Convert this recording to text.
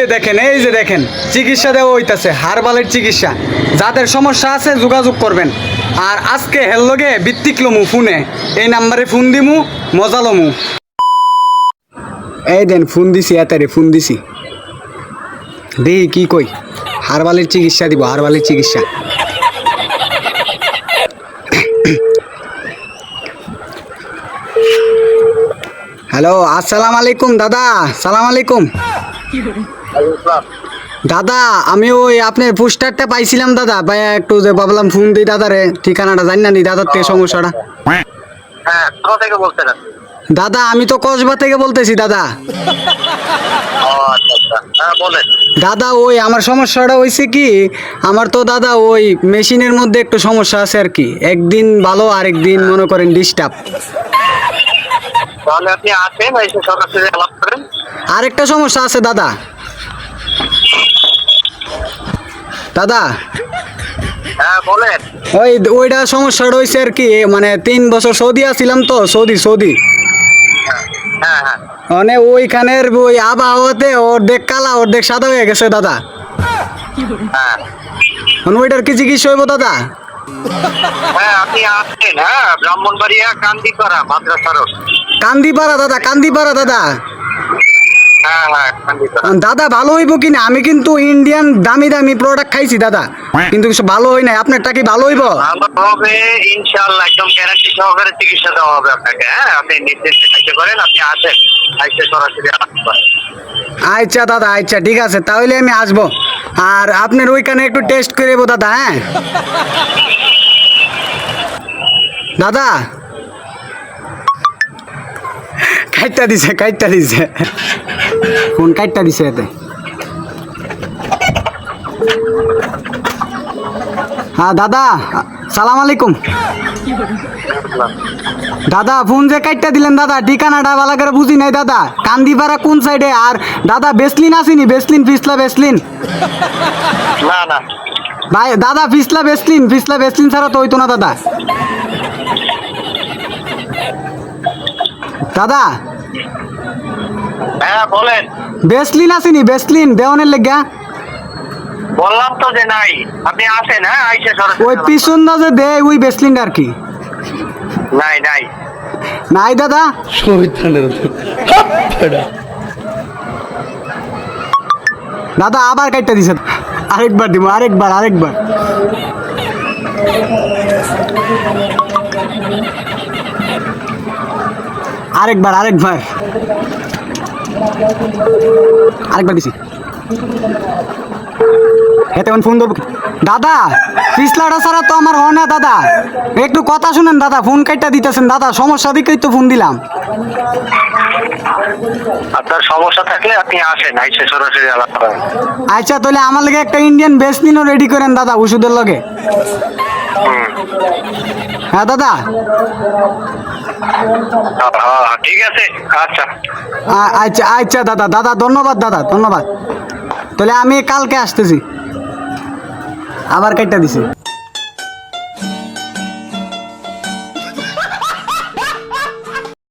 যে দেখেন চিকিৎসা দেওয়া হইতাছে, হারবালের চিকিৎসা। যাদের সমস্যা আছে যোগাযোগ করবেন। আর আজকে হেললগে ভিত্তিক লমু ফোনে, এই নাম্বারে ফোন দিমু, মজা লমু। এই দেন ফোন দিছি, এতারে ফোন দিছি, দেখি কি কই। হারবালের চিকিৎসা দিব, হারবালের চিকিৎসা। হ্যালো, আসসালামু আলাইকুম দাদা। সালাম আলাইকুম দাদা। আমি ওই আপনার পোস্টারটা পাইছিলাম দাদা, ভাইয়া একটু যে ভাবলাম ফোন দিই দাদারে, ঠিকানাটা জানি না নি দাদার থেকে সমস্যাটা। হ্যাঁ, কোথা থেকে বলছেন আপনি? দাদা আমি তো কসবা থেকে বলতেছি দাদা। ও আচ্ছা আচ্ছা, হ্যাঁ বলেন। দাদা ওই আমার সমস্যাটা হয়েছে কি, আমার তো দাদা ওই মেশিনের মধ্যে একটু সমস্যা আছে আর কি, একদিন ভালো আরেকদিন মনে করেন ডিস্টার্ব। তাহলে আপনি আসেন, এসে সরাসরি আলাপ করেন। আরেকটা সমস্যা আছে দাদা। দাদা হ্যাঁ বলেন। ওইটা সমস্যাটা হয়েছে আর কি, মানে 3 বছর সৌদি আছিলাম তো, সৌদি হ্যাঁ হ্যাঁ মানে ওইখানের ওই আবহাওয়াতে অর্ধেক কালা অর্ধেক সাদা হয়ে গেছে দাদা। হ্যাঁ মানে ওইটার কি চিকিৎসা হইব দাদা? হ্যাঁ, আপনি আসেন। হ্যাঁ, ব্রাহ্মণবাড়িয়া কান্দিপাড়া মাদ্রাসা রোড। কান্দিপাড়া দাদা, কান্দিপাড়া দাদা। হ্যাঁ হ্যাঁ, কান্দিপাড়া। দাদা ভালো হইব কিনা? আমি কিন্তু ইন্ডিয়ান দামি দামি প্রোডাক্ট খাইছি দাদা, কিন্তু কিছু ভালো হয় নাই। আপনারটা কি ভালো হইব? ভালো হবে ইনশাআল্লাহ, একদম গ্যারান্টি সহকারে চিকিৎসা দেওয়া হবে আপনাকে। হ্যাঁ, আপনি নির্দিষ্ট কাজে করেন, আপনি আসেন, এসে সরাসরি আলাপ করেন। আচ্ছা দাদা, আচ্ছা ঠিক আছে, তাহলে আমি আসবো। আর আপনার ওইখানে একটু টেস্ট করে দেবো দাদা। হ্যাঁ দাদা, কাইটটা দিছে ফোন কাইটটা দিছে এতে। হ্যাঁ দাদা, সালাম আলাইকুম দাদা। ফোন যে কাইটটা দিলেন দাদা, ঠিকানাটা ভালো করে বুঝি নাই দাদা, কান্দিপাড়া কোন সাইডে? আর দাদা বেসলিন আসেনি? বেসলিন, ফিসলা বেসলিন? না না ভাই দাদা, ফিসলা বেসলিন ছাড়া তো হইতো না দাদা। দাদা হ্যাঁ বলেন। বেসলিন আসেনি? বেসলিন দেওয়ানের লেগা বললাম তো যে নাই, আপনি আসেন। হ্যাঁ, এসে সরাসরি ওই আলাপ পিছন দা যে দেয় ওই বেসলিনটা আর কি? করেন। নাই নাই নাই দাদা। দাদা আবার কাটটা দিছে, আরেকবার দিব, আরেকবার দিছি। এতে ফোন ধরবো দাদা? পিছলাটা ছাড়া তো আমার হয় না দাদা, একটু কথা শুনেন দাদা। ফোন কাটটা দিতেছেন দাদা, সমস্যা দিকেই তো ফোন দিলাম। আপনার সমস্যা থাকলে আপনি আসেন, এসে সরাসরি আলাপ করেন। আচ্ছা তাহলে আমার লগে একটা ইন্ডিয়ান বেসলিনও রেডি করেন দাদা, ওষুধের লগে। হ্যাঁ দাদা। ঠিক আছে, আচ্ছা আচ্ছা আচ্ছা দাদা ধন্যবাদ দাদা, ধন্যবাদ। তাহলে আমি কালকে আসতেছি। আবার কাটটা দিছি।